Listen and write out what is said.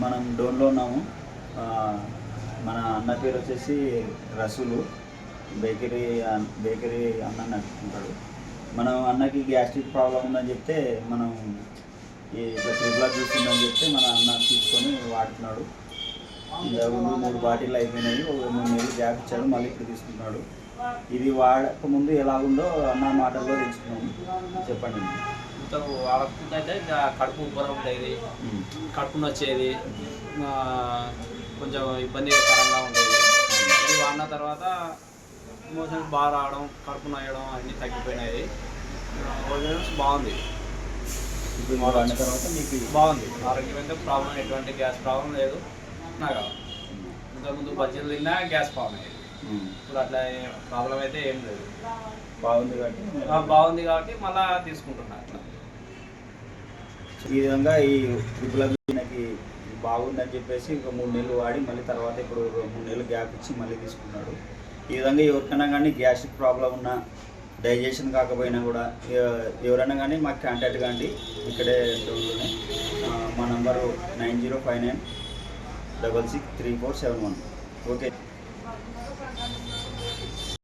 మనం డోన్లో ఉన్నాము. మన అన్న పేరు వచ్చేసి రసూలు. బేకరీ అన్న నడుపుకుంటాడు. మనం అన్నకి గ్యాస్ట్రిక్ ప్రాబ్లం ఉందని చెప్తే మనం ఇట్లా త్రిబుల్ జ్యూస్ ఉందని చెప్తే మన అన్న తీసుకొని వాడుతున్నాడు. ఇంకా 3 బాటిల్ అయిపోయినాయి. 3 నెలలు గ్యాప్ ఇచ్చాడు, మళ్ళీ ఇప్పుడు తీసుకుంటున్నాడు. ఇది వాడకముందు ఎలాగుందో అన్న మాటల్లో తెలుసుకున్నాము. చెప్పండి. వాడకుండా అయితే కడుపు ఉబ్బరం ఉండేది, కడుపు నొచ్చేది, కొంచెం ఇబ్బందికరంగా ఉండేది. ఇది వాడిన తర్వాత మోషన్స్ బాగా రావడం, కడుపు నొయ్యడం అన్నీ తగ్గిపోయినాయి. బాగుంది. ఇప్పుడు వాడిన తర్వాత మీకు బాగుంది. ఆరోగ్యమైన ప్రాబ్లం, ఎటువంటి గ్యాస్ ప్రాబ్లం లేదు నాకు. ఇంతకుముందు బజ్జీలు తిన్నా గ్యాస్ ప్రాబ్లం అయ్యేది. ఇప్పుడు అట్లా ప్రాబ్లం అయితే ఏం లేదు. బాగుంది కాబట్టి మళ్ళీ తీసుకుంటున్నా. అట్లా ఈ విధంగా ఈ త్రిబులకి బాగుందని చెప్పేసి ఒక 3 నెలలు వాడి మళ్ళీ తర్వాత ఇప్పుడు 3 నెలలు గ్యాప్ ఇచ్చి మళ్ళీ తీసుకున్నాడు. ఈ విధంగా ఎవరికైనా కానీ గ్యాస్ట్రిక్ ప్రాబ్లం ఉన్నా, డైజెషన్ కాకపోయినా కూడా ఎవరైనా కానీ మాకు కాంటాక్ట్ కాండి. ఇక్కడే మా నంబరు 9059663471. ఓకే.